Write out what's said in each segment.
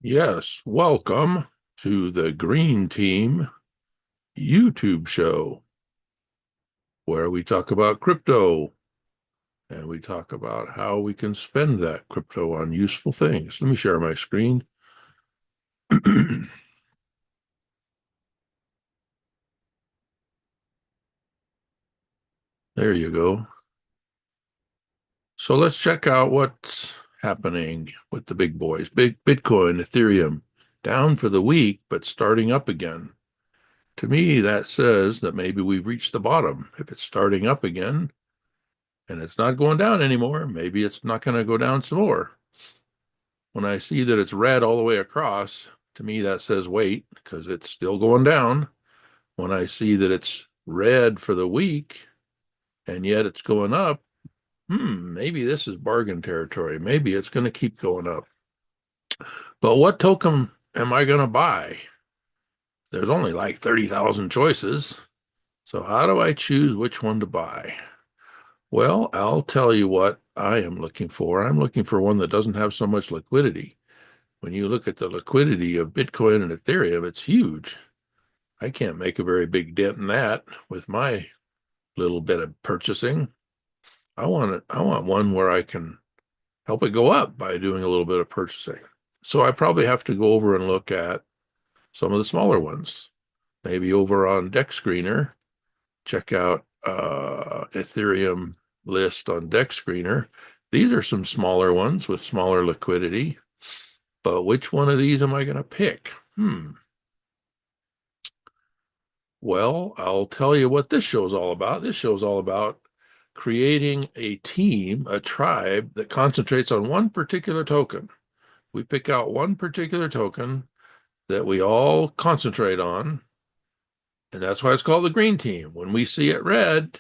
Yes, welcome to the Green Team YouTube show where we talk about crypto and we talk about how we can spend that crypto on useful things. Let me share my screen. There you go. So let's check out what's happening with the big boys. Big Bitcoin, Ethereum, down for the week, but starting up again. To me, that says that maybe we've reached the bottom. If it's starting up again, and it's not going down anymore, maybe it's not going to go down some more. When I see that it's red all the way across, to me that says wait, because it's still going down. When I see that it's red for the week and yet it's going up, maybe this is bargain territory. Maybe it's going to keep going up. But what token am I going to buy? There's only like 30,000 choices. So how do I choose which one to buy? Well, I'll tell you what I am looking for. I'm looking for one that doesn't have so much liquidity. When you look at the liquidity of Bitcoin and Ethereum, it's huge. I can't make a very big dent in that with my little bit of purchasing. I want one where I can help it go up by doing a little bit of purchasing. So I probably have to go over and look at some of the smaller ones. Maybe over on Dex Screener, check out Ethereum list on Dex Screener. These are some smaller ones with smaller liquidity. But which one of these am I going to pick? Well, I'll tell you what this show's all about. This show's all about creating a team, a tribe that concentrates on one particular token. We pick out one particular token that we all concentrate on, and that's why it's called the green team. When we see it red,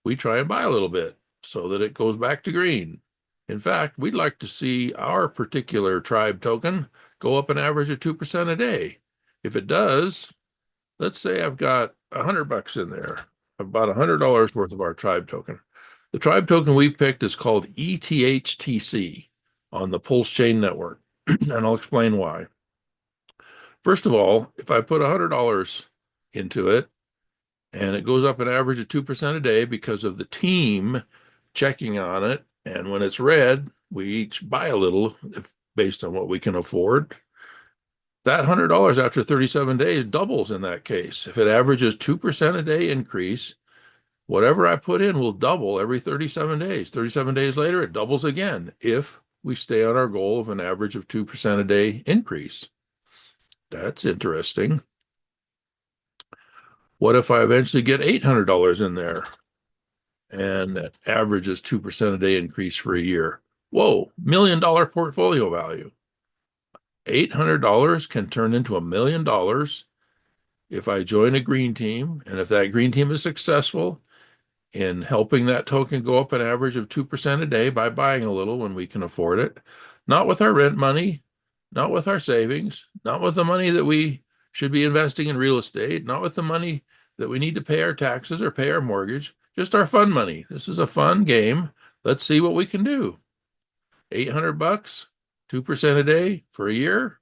we try and buy a little bit so that it goes back to green. In fact, we'd like to see our particular tribe token go up an average of 2% a day. If it does, let's say I've got $100 in there, about $100 worth of our tribe token. The tribe token we picked is called ETHTC on the PulseChain network, and I'll explain why. First of all, if I put $100 into it and it goes up an average of 2% a day because of the team checking on it, and when it's red, we each buy a little based on what we can afford. That $100 after 37 days doubles in that case. If it averages 2% a day increase, whatever I put in will double every 37 days. 37 days later, it doubles again if we stay on our goal of an average of 2% a day increase. That's interesting. What if I eventually get $800 in there and that averages 2% a day increase for a year? Whoa, $1 million portfolio value. $800 can turn into $1 million if I join a green team, and if that green team is successful in helping that token go up an average of 2% a day by buying a little when we can afford it, not with our rent money, not with our savings, not with the money that we should be investing in real estate, not with the money that we need to pay our taxes or pay our mortgage, just our fun money. This is a fun game. Let's see what we can do. $800, 2% a day for a year,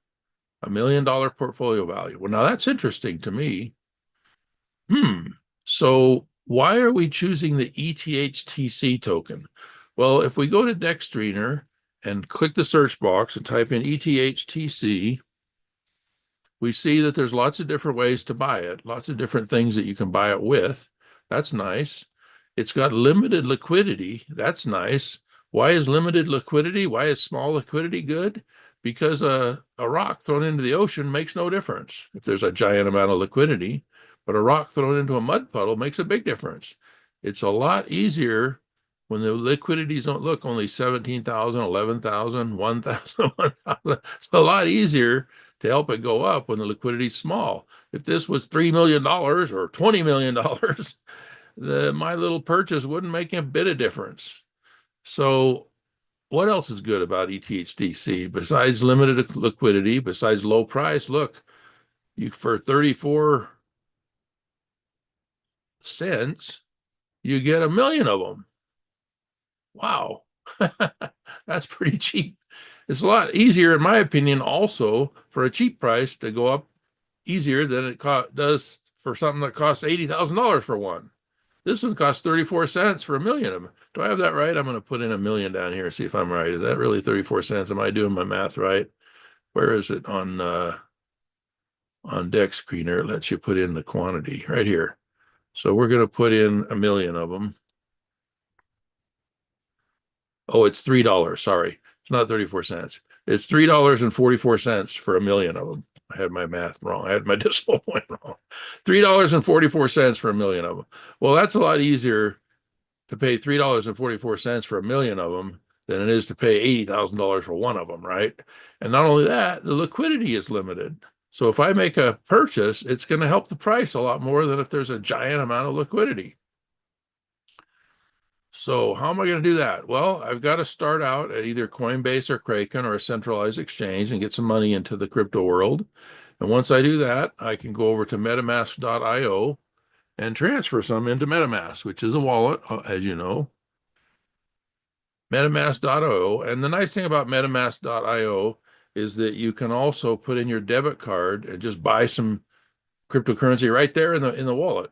$1 million portfolio value. Well, now that's interesting to me. So why are we choosing the ETHTC token? Well, if we go to Dexstreamer and click the search box and type in ETHTC, we see that there's lots of different ways to buy it, lots of different things that you can buy it with. That's nice. It's got limited liquidity. That's nice. Why is limited liquidity? Why is small liquidity good? Because a rock thrown into the ocean makes no difference if there's a giant amount of liquidity, but a rock thrown into a mud puddle makes a big difference. It's a lot easier when the liquidities don't look only 17,000, 11,000, 1,000, 1,000. It's a lot easier to help it go up when the liquidity is small. If this was $3 million or $20 million, my little purchase wouldn't make a bit of difference. So what else is good about ETHTC besides limited liquidity, besides low price? Look, you for 34 cents, you get 1 million of them. Wow. That's pretty cheap. It's a lot easier, in my opinion, also for a cheap price to go up easier than it does for something that costs $80,000 for one. This one costs 34 cents for a million of them. Do I have that right? I'm going to put in a million down here and see if I'm right. Is that really 34 cents? Am I doing my math right? Where is it on Deck Screener? It lets you put in the quantity right here. So we're going to put in a million of them. Oh, it's $3. Sorry. It's not 34 cents. It's $3.44 for a million of them. I had my math wrong. I had my decimal point wrong. $3.44 for a million of them. Well, that's a lot easier to pay $3.44 for a million of them than it is to pay $80,000 for one of them, right? And not only that, the liquidity is limited. So if I make a purchase, it's going to help the price a lot more than if there's a giant amount of liquidity. So how am I going to do that? Well, I've got to start out at either Coinbase or Kraken or a centralized exchange and get some money into the crypto world. And once I do that, I can go over to metamask.io and transfer some into MetaMask, which is a wallet, as you know. metamask.io. And the nice thing about metamask.io is that you can also put in your debit card and just buy some cryptocurrency right there in the wallet.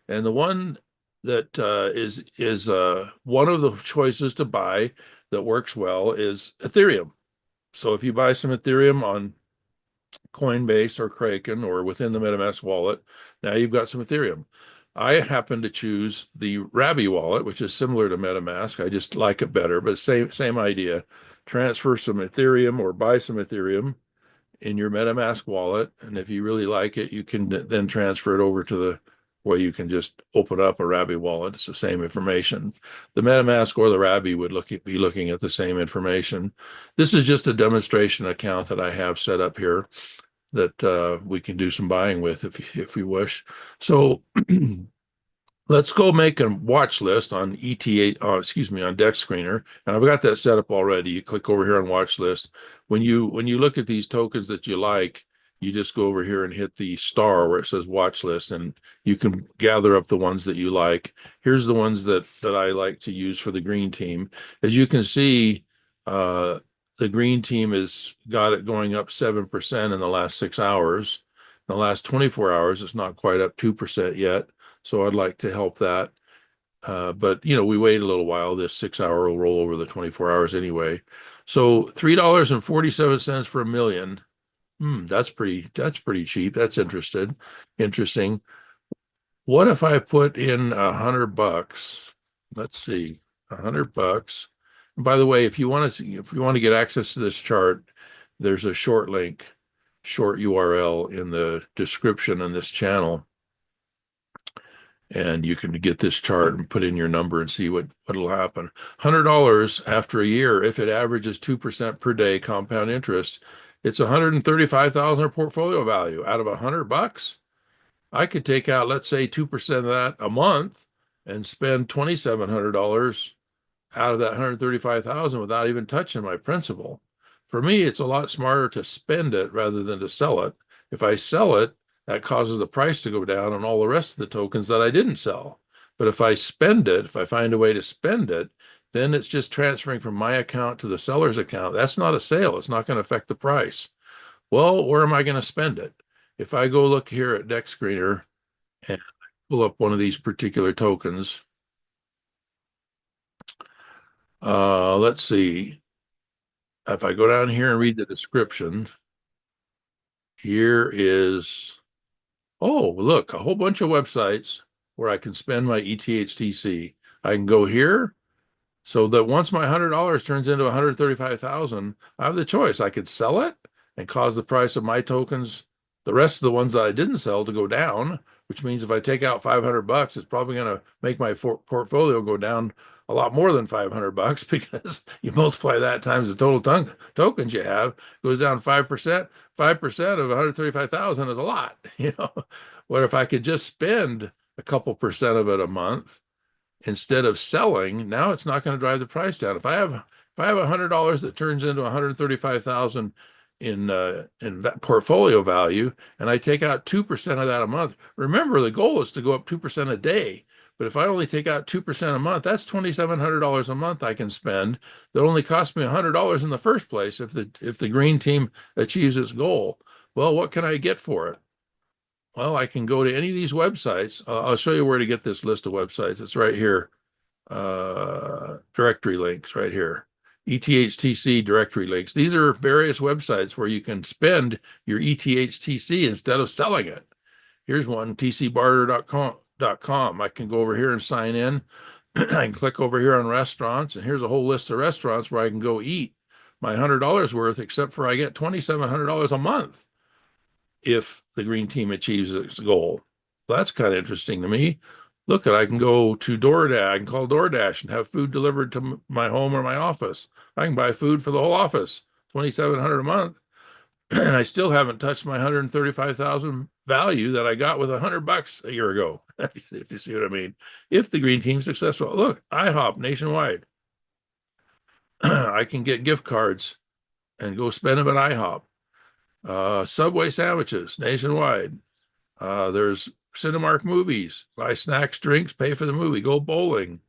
And the one that is one of the choices to buy that works well is Ethereum. So if you buy some Ethereum on Coinbase or Kraken or within the MetaMask wallet, now you've got some Ethereum. I happen to choose the Rabby wallet, which is similar to MetaMask. I just like it better, but same idea. Transfer some Ethereum or buy some Ethereum in your MetaMask wallet, and if you really like it, you can then transfer it over to the where you can just open up a Rabby wallet. It's the same information. The MetaMask or the Rabby would be looking at the same information. This is just a demonstration account that I have set up here that we can do some buying with if we wish. So let's go make a watch list on on Deck Screener, and I've got that set up already. You click over here on watch list. When you look at these tokens that you like, you just go over here and hit the star where it says watch list, and you can gather up the ones that you like. Here's the ones that I like to use for the green team. As you can see, the green team has got it going up 7% in the last 6 hours. In the last 24 hours, it's not quite up 2% yet. So I'd like to help that. But, we wait a little while. This 6 hour will roll over the 24 hours anyway. So $3.47 for a million. That's pretty cheap. That's interesting. What if I put in $100? Let's see, $100. And by the way, if you want to get access to this chart, there's a short URL in the description in this channel. And you can get this chart and put in your number and see what'll happen. $100 after a year, if it averages 2% per day compound interest, it's $135,000 portfolio value. Out of $100, I could take out, let's say, 2% of that a month and spend $2,700 out of that $135,000 without even touching my principal. For me, it's a lot smarter to spend it rather than to sell it. If I sell it, that causes the price to go down on all the rest of the tokens that I didn't sell. But if I spend it, if I find a way to spend it, then it's just transferring from my account to the seller's account. That's not a sale. It's not going to affect the price. Well, where am I going to spend it? If I go look here at Deck Screener and pull up one of these particular tokens, let's see. If I go down here and read the description, here is, oh, look, a whole bunch of websites where I can spend my ETHTC. I can go here so that once my $100 turns into $135,000, I have the choice. I could sell it and cause the price of my tokens, the rest of the ones that I didn't sell, to go down, which means if I take out $500, it's probably going to make my portfolio go down a lot more than $500 because you multiply that times the total tokens you have, goes down 5%. 5% of 135,000 is a lot. What if I could just spend a couple percent of it a month instead of selling? Now it's not going to drive the price down. If I have $100 that turns into 135,000 in that portfolio value, and I take out 2% of that a month. Remember, the goal is to go up 2% a day. But if I only take out 2% a month, that's $2,700 a month I can spend that only cost me $100 in the first place if the green team achieves its goal. Well, what can I get for it? Well, I can go to any of these websites. I'll show you where to get this list of websites. It's right here. Directory links right here. ETHTC directory links. These are various websites where you can spend your ETHTC instead of selling it. Here's one, tcbarter.com. I can go over here and sign in. I can click over here on restaurants, and here's a whole list of restaurants where I can go eat my $100 worth, except for I get $2,700 a month if the green team achieves its goal. That's kind of interesting to me. Look, I can go to DoorDash, I can call DoorDash and have food delivered to my home or my office. I can buy food for the whole office, $2,700 a month. And I still haven't touched my 135,000 value that I got with $100 a year ago, if you see what I mean. If the green team's successful. Look, IHOP nationwide. I can get gift cards and go spend them at IHOP. Subway sandwiches nationwide. There's Cinemark movies, buy snacks, drinks, pay for the movie, go bowling,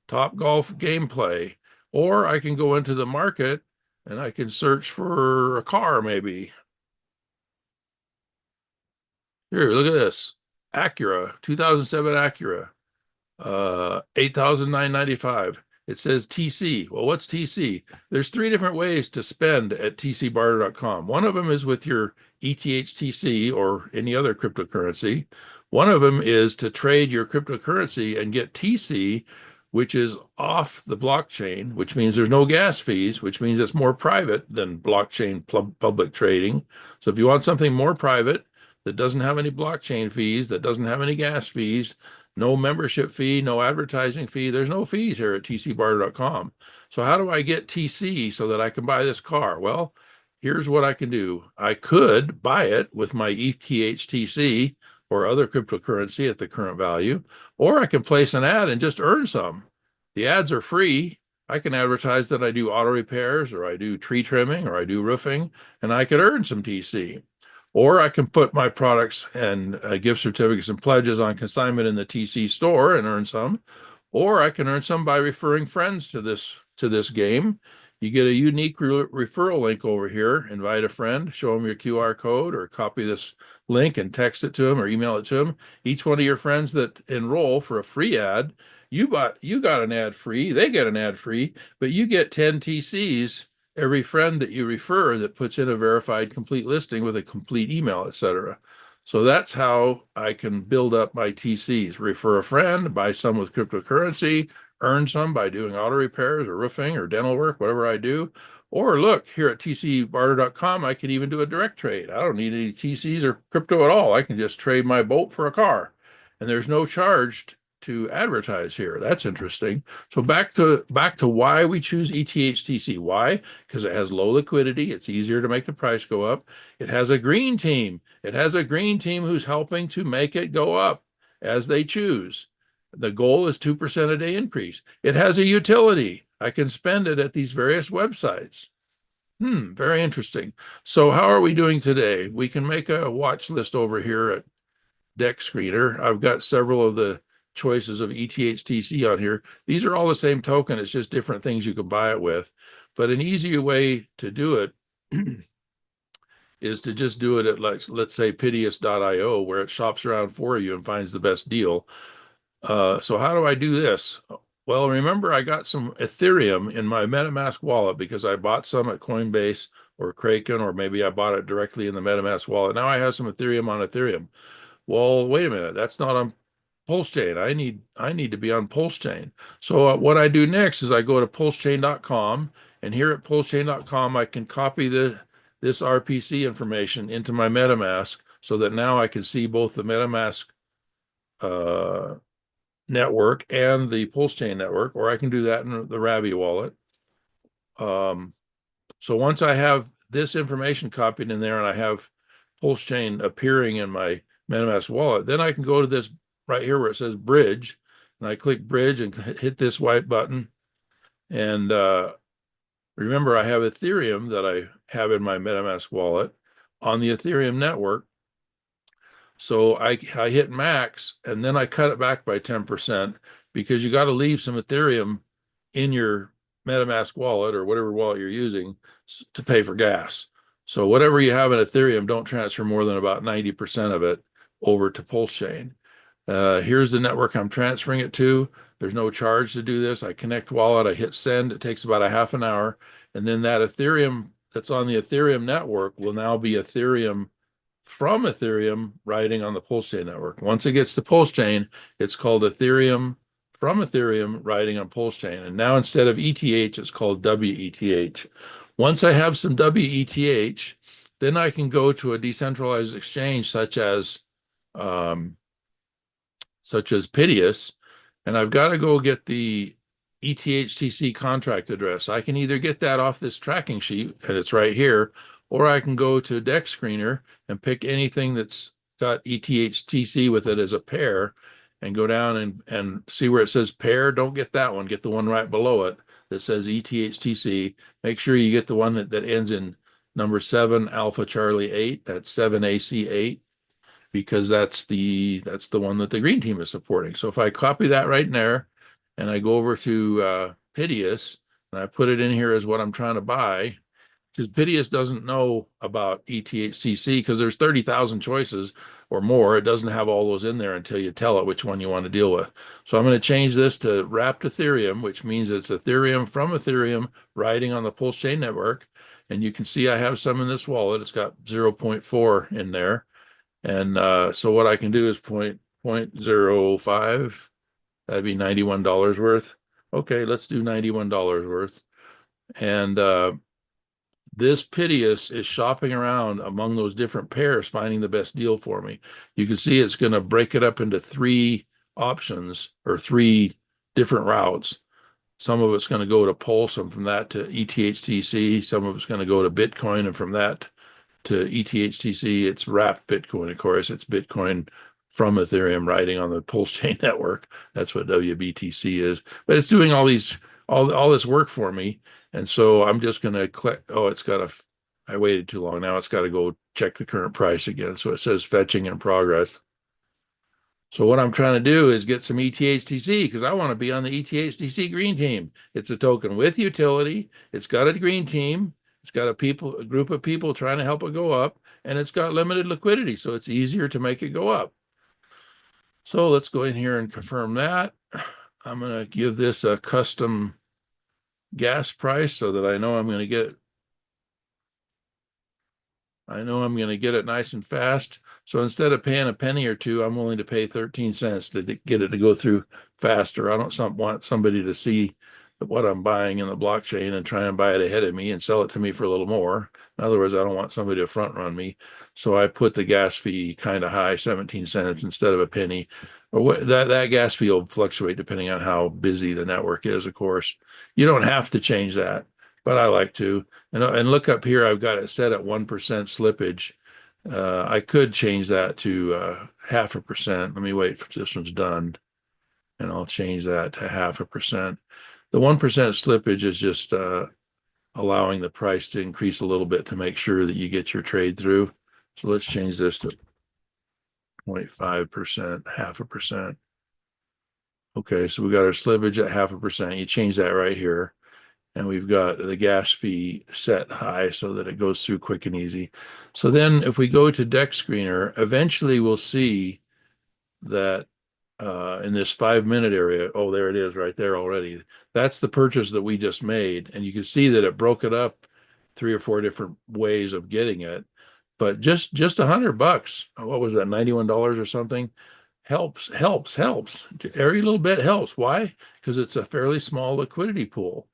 Top Golf gameplay. Or I can go into the market and I can search for a car maybe. Here, look at this. Acura, 2007 Acura, 8,995. It says TC. Well, what's TC? There's three different ways to spend at tcbarter.com. One of them is with your ETHTC or any other cryptocurrency. One of them is to trade your cryptocurrency and get TC, which is off the blockchain, which means there's no gas fees, which means it's more private than blockchain public trading. So if you want something more private that doesn't have any blockchain fees, that doesn't have any gas fees, no membership fee, no advertising fee. There's no fees here at tcbarter.com. So how do I get TC so that I can buy this car? Well, here's what I can do. I could buy it with my ETHTC or other cryptocurrency at the current value, or I can place an ad and just earn some. The ads are free. I can advertise that I do auto repairs or I do tree trimming or I do roofing, and I could earn some TC. Or I can put my products and gift certificates and pledges on consignment in the TC store and earn some. Or I can earn some by referring friends to this game. You get a unique referral link over here. Invite a friend, show them your QR code, or copy this link and text it to them or email it to them. Each one of your friends that enroll for a free ad, you got an ad free, they get an ad free, but you get 10 TCs every friend that you refer that puts in a verified complete listing with a complete email, etc. So that's how I can build up my TCs. Refer a friend, buy some with cryptocurrency, earn some by doing auto repairs or roofing or dental work, whatever I do. Or look, here at tcbarter.com, I can even do a direct trade. I don't need any TCs or crypto at all. I can just trade my boat for a car. And there's no charge to advertise here. That's interesting. So back to why we choose ETHTC. Why? Because it has low liquidity. It's easier to make the price go up. It has a green team. It has a green team who's helping to make it go up as they choose. The goal is 2% a day increase. It has a utility. I can spend it at these various websites. Very interesting. So how are we doing today? We can make a watch list over here at Deck Screener. I've got several of the choices of ETHTC on here. These are all the same token. It's just different things you can buy it with. But an easier way to do it is to just do it at, let's say, Pitius.io, where it shops around for you and finds the best deal. So how do I do this? Well, remember, I got some Ethereum in my MetaMask wallet because I bought some at Coinbase or Kraken, or maybe I bought it directly in the MetaMask wallet. Now I have some Ethereum on Ethereum. Well, wait a minute. That's not on PulseChain. I need to be on PulseChain. So what I do next is I go to PulseChain.com, and here at PulseChain.com, I can copy this RPC information into my MetaMask so that now I can see both the MetaMask network and the PulseChain network, or I can do that in the Ravi wallet. So once I have this information copied in there and I have PulseChain appearing in my MetaMask wallet, then I can go to this right here where it says bridge, and I click bridge and hit this white button. And remember, I have Ethereum that I have in my MetaMask wallet on the Ethereum network. So I hit max and then I cut it back by 10% because you got to leave some Ethereum in your MetaMask wallet or whatever wallet you're using to pay for gas. So whatever you have in Ethereum, don't transfer more than about 90% of it over to PulseChain. Here's the network I'm transferring it to. There's no charge to do this. I connect wallet, I hit send. It takes about a half an hour. And then that Ethereum that's on the Ethereum network will now be Ethereum from Ethereum riding on the PulseChain network. Once it gets to PulseChain, it's called Ethereum from Ethereum riding on PulseChain. And now instead of ETH, it's called WETH. Once I have some WETH, then I can go to a decentralized exchange um, such as Pitius, and I've got to go get the ETHTC contract address. I can either get that off this tracking sheet, and it's right here, or I can go to Dex Screener and pick anything that's got ETHTC with it as a pair and go down and see where it says pair. Don't get that one. Get the one right below it that says ETHTC. Make sure you get the one that ends in number 7 Alpha Charlie 8. That's 7AC8 because that's the one that the green team is supporting. So if I copy that right in there and I go over to Pitius and I put it in here as what I'm trying to buy, because Pitius doesn't know about ETHTC because there's 30,000 choices or more. It doesn't have all those in there until you tell it which one you want to deal with. So I'm going to change this to wrapped Ethereum, which means it's Ethereum from Ethereum riding on the PulseChain network. And you can see I have some in this wallet. It's got 0.4 in there. And so what I can do is 0.05. That'd be $91 worth. Okay, let's do $91 worth. And this Pitius is shopping around among those different pairs, finding the best deal for me. You can see it's going to break it up into 3 options or 3 different routes. Some of it's going to go to Pulse, and from that to ETHTC. Some of it's going to go to Bitcoin, and from that to ETHTC. It's wrapped Bitcoin, of course. It's Bitcoin from Ethereum riding on the PulseChain network. That's what WBTC is. But it's doing all this work for me. And so I'm just going to click. Oh, I waited too long. Now it's got to go check the current price again. So it says fetching in progress. So what I'm trying to do is get some ETHTC because I want to be on the ETHTC green team. It's a token with utility. It's got a green team. It's got a group of people trying to help it go up, and it's got limited liquidity, so it's easier to make it go up. So let's go in here and confirm that. I'm going to give this a custom gas price so that I know I'm going to get it nice and fast. So instead of paying a penny or two, I'm willing to pay 13 cents to get it to go through faster. I don't want somebody to see what I'm buying in the blockchain and try and buy it ahead of me and sell it to me for a little more. In other words, I don't want somebody to front run me. So I put the gas fee kind of high, 17 cents instead of a penny. Or that gas fee will fluctuate depending on how busy the network is, of course. You don't have to change that, but I like to. And look up here, I've got it set at 1% slippage. I could change that to 0.5%. Let me wait for this one's done, and I'll change that to 0.5%. The 1% slippage is just allowing the price to increase a little bit to make sure that you get your trade through. So let's change this to 0.5%, 0.5%. Okay, so we got our slippage at 0.5%. You change that right here. And we've got the gas fee set high so that it goes through quick and easy. So then if we go to Dex Screener, eventually we'll see that in this 5-minute area, oh, there it is right there already. That's the purchase that we just made. And you can see that it broke it up 3 or 4 different ways of getting it. But just $100, what was that, $91 or something? Helps. Every little bit helps. Why? Because it's a fairly small liquidity pool.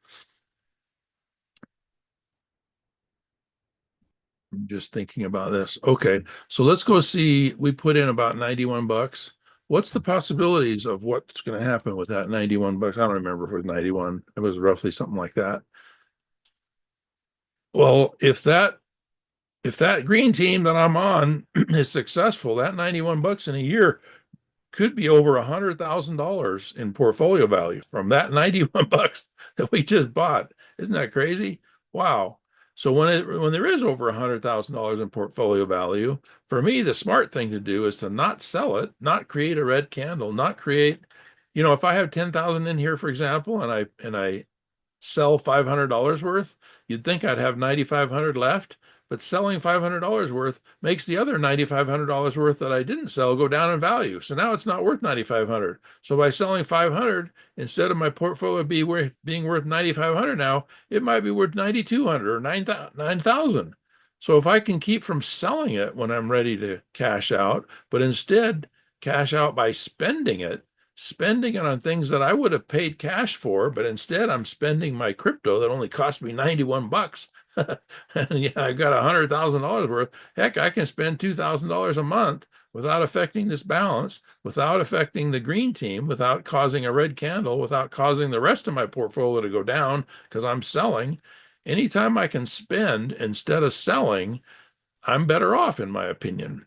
I'm just thinking about this. Okay, so let's go see. We put in about $91. What's the possibilities of what's going to happen with that $91? I don't remember if it was 91. It was roughly something like that. Well, if that green team that I'm on is successful, that $91 in a year could be over $100,000 in portfolio value from that $91 that we just bought. Isn't that crazy? Wow. So when there is over $100,000 in portfolio value, for me, the smart thing to do is to not sell it, not create a red candle, not create, if I have 10,000 in here, for example, and I sell $500 worth, you'd think I'd have 9,500 left, but selling $500 worth makes the other $9,500 worth that I didn't sell go down in value. So now it's not worth 9,500. So by selling 500, instead of my portfolio being worth 9,500 now, it might be worth 9,200 or 9,000. So if I can keep from selling it when I'm ready to cash out, but instead cash out by spending it on things that I would have paid cash for, but instead I'm spending my crypto that only cost me 91 bucks. And yeah, I've got $100,000 worth. Heck, I can spend $2,000 a month without affecting this balance, without affecting the green team, without causing a red candle, without causing the rest of my portfolio to go down because I'm selling. Anytime I can spend instead of selling, I'm better off, in my opinion.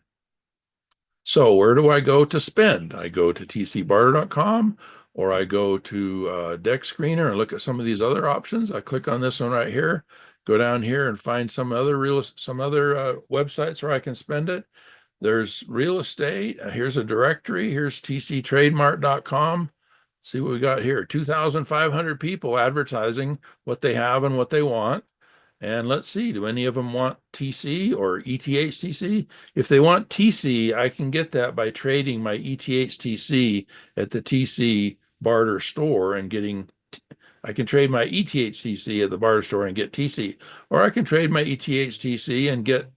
So where do I go to spend? I go to tcbarter.com, or I go to Dex Screener and look at some of these other options. I click on this one right here, go down here and find some other websites where I can spend it. There's real estate. Here's a directory. Here's tctrademark.com. See what we got here. 2,500 people advertising what they have and what they want. And let's see, do any of them want TC or ETHTC? If they want TC, I can get that by trading my ETHTC at the TC barter store and I can trade my ETHTC at the barter store and get TC. Or I can trade my ETHTC and get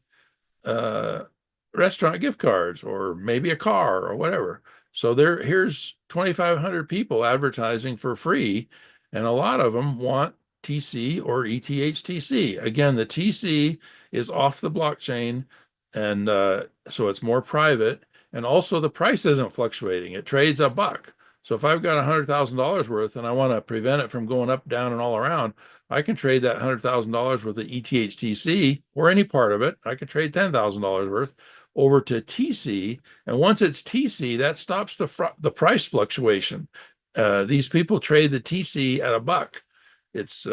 restaurant gift cards or maybe a car or whatever. So here's 2,500 people advertising for free, and a lot of them want TC or ETHTC. Again, the TC is off the blockchain, and so it's more private. And also the price isn't fluctuating. It trades a buck. So if I've got $100,000 worth and I want to prevent it from going up, down, and all around, I can trade that $100,000 worth of ETHTC or any part of it. I can trade $10,000 worth over to TC. And once it's TC, that stops the price fluctuation. These people trade the TC at a buck. It's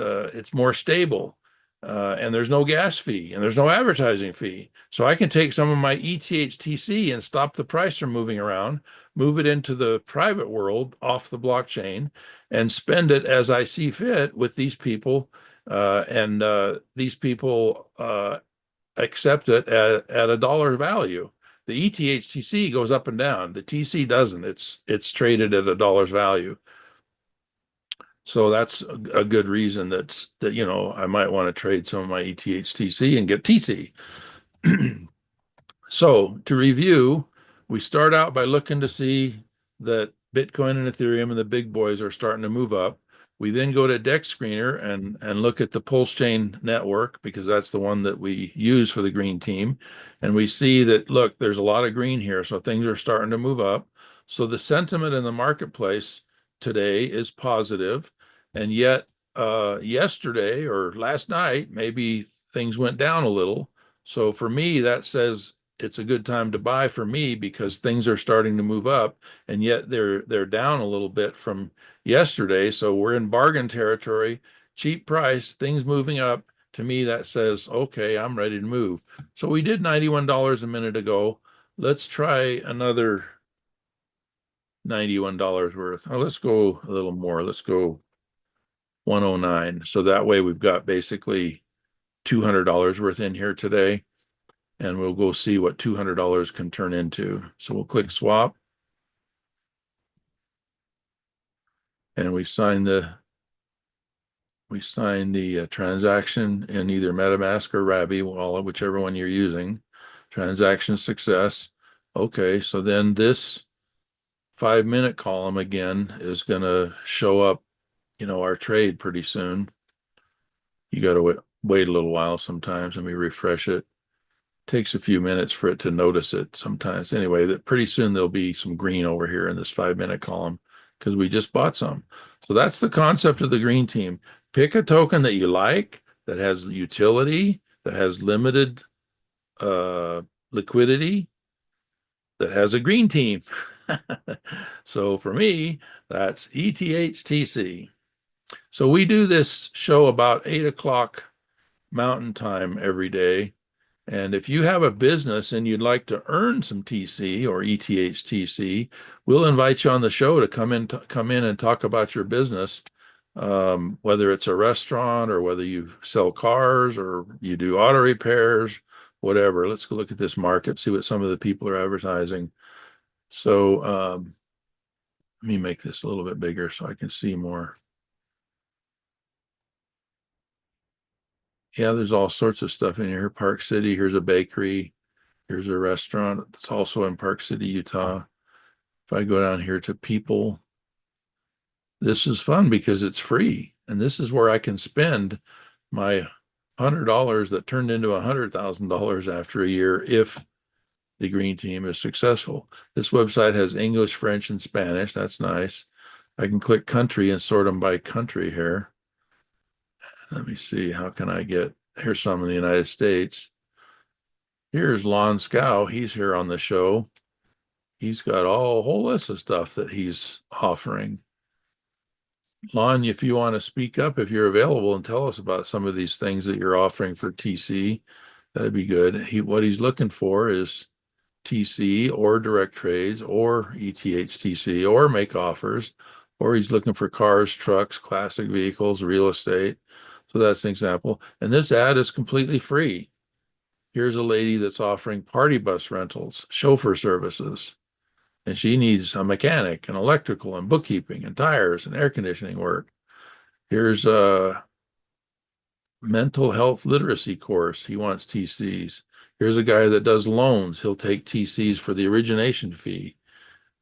more stable, and there's no gas fee and there's no advertising fee. So I can take some of my ETHTC and stop the price from moving around, move it into the private world off the blockchain, and spend it as I see fit with these people. And these people accept it at a dollar value. The ETHTC goes up and down. The TC doesn't. It's traded at a dollar's value. So that's a good reason that I might want to trade some of my ETHTC and get TC. So to review, we start out by looking to see that Bitcoin and Ethereum and the big boys are starting to move up. We then go to Dex Screener and look at the PulseChain network, because that's the one that we use for the green team. And we see that, look, there's a lot of green here, so things are starting to move up. So the sentiment in the marketplace today is positive. And yet yesterday or last night, maybe things went down a little. So for me, that says it's a good time to buy for me, because things are starting to move up, and yet they're down a little bit from yesterday. So we're in bargain territory, cheap price, things moving up. To me, that says, okay, I'm ready to move. So we did $91 a minute ago. Let's try another $91 worth. Oh, let's go a little more. Let's go 109. So that way we've got basically $200 worth in here today, and we'll go see what $200 can turn into. So we'll click swap, and we sign the transaction in either MetaMask or Rabby, whichever one you're using. Transaction success. Okay, so then this 5-minute column again is going to show up, our trade pretty soon. You got to wait a little while sometimes. Let me refresh it. Takes a few minutes for it to notice it sometimes. Anyway, that pretty soon there'll be some green over here in this 5-minute column, because we just bought some. So that's the concept of the green team. Pick a token that you like, that has utility, that has limited liquidity, that has a green team. So for me, that's ETHTC. So we do this show about 8 o'clock Mountain Time every day. And if you have a business and you'd like to earn some TC or ETHTC, we'll invite you on the show to come in and talk about your business, whether it's a restaurant or whether you sell cars or you do auto repairs, whatever. Let's go look at this market, see what some of the people are advertising. So let me make this a little bit bigger so I can see more. Yeah, there's all sorts of stuff in here. Park City, here's a bakery. Here's a restaurant that's also in Park City, Utah. If I go down here to people, this is fun because it's free. And this is where I can spend my $100 that turned into $100,000 after a year if the green team is successful. This website has English, French, and Spanish. That's nice. I can click country and sort them by country here. Let me see. How can I get, here's some in the United States. Here's 𝐸𝐴𝐚𝐬𝐿. He's here on the show. He's got a whole list of stuff that he's offering. Lon, if you want to speak up, if you're available and tell us about some of these things that you're offering for TC, that'd be good. What he's looking for is TC or direct trades or ETHTC or make offers, or he's looking for cars, trucks, classic vehicles, real estate. So that's an example. And this ad is completely free. Here's a lady that's offering party bus rentals, chauffeur services, and she needs a mechanic and electrical and bookkeeping and tires and air conditioning work. Here's a mental health literacy course. He wants TCs. Here's a guy that does loans. He'll take TCs for the origination fee.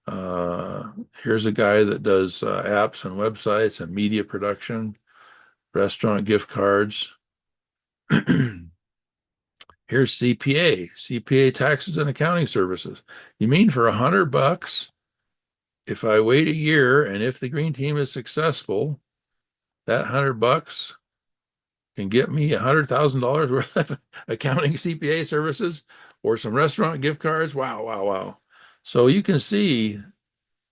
Here's a guy that does apps and websites and media production, restaurant gift cards. Here's CPA taxes and accounting services. You mean for $100, if I wait a year and if the green team is successful, that $100 can get me $100,000 worth of accounting CPA services or some restaurant gift cards. Wow, wow, wow. So you can see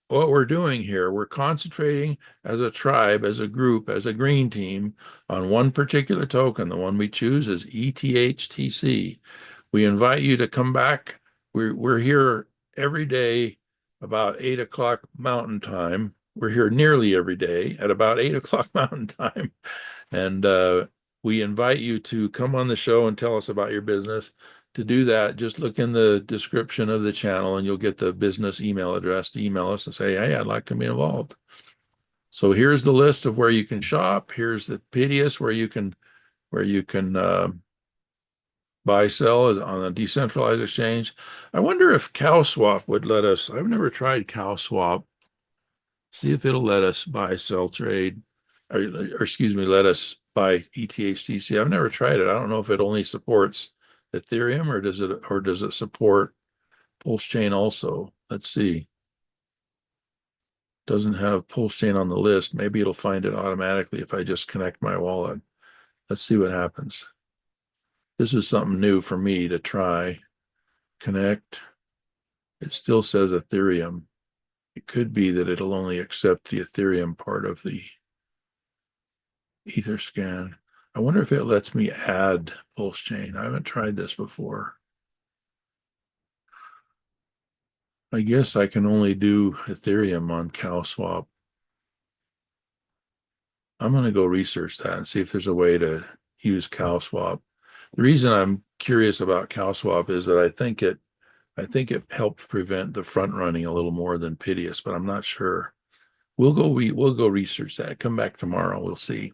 what we're doing here. We're concentrating as a tribe, as a group, as a green team on one particular token. The one we choose is ETHTC. We invite you to come back. We're here every day about 8 o'clock Mountain Time. We're here nearly every day at about 8 o'clock Mountain Time. And we invite you to come on the show and tell us about your business. To do that, just look in the description of the channel and you'll get the business email address to email us and say, hey, I'd like to be involved. So here's the list of where you can shop. Here's the PDS where you can buy, sell on a decentralized exchange. I wonder if CowSwap would let us. I've never tried CowSwap. See if it'll let us buy, sell, trade, or excuse me, let us buy ETHTC. I've never tried it. I don't know if it only supports Ethereum or does it support PulseChain also? Let's see. Doesn't have PulseChain on the list. Maybe it'll find it automatically if I just connect my wallet. Let's see what happens. This is something new for me to try. Connect. It still says Ethereum. It could be that it'll only accept the Ethereum part of the Etherscan. I wonder if it lets me add PulseChain. I haven't tried this before. I guess I can only do Ethereum on CowSwap. I'm going to go research that and see if there's a way to use CowSwap. The reason I'm curious about CowSwap is that I think it helped prevent the front running a little more than Pidius, but I'm not sure. We'll go research that. Come back tomorrow. We'll see.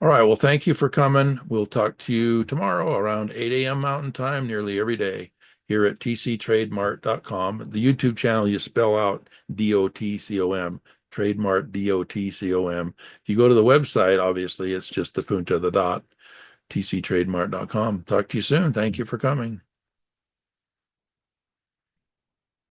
All right. Well, thank you for coming. We'll talk to you tomorrow around 8 a.m. Mountain Time, nearly every day here at tctrademart.com. The YouTube channel, you spell out DOTCOM, Trademart DOTCOM. If you go to the website, obviously, it's just the punta, the dot, tctrademart.com. Talk to you soon. Thank you for coming.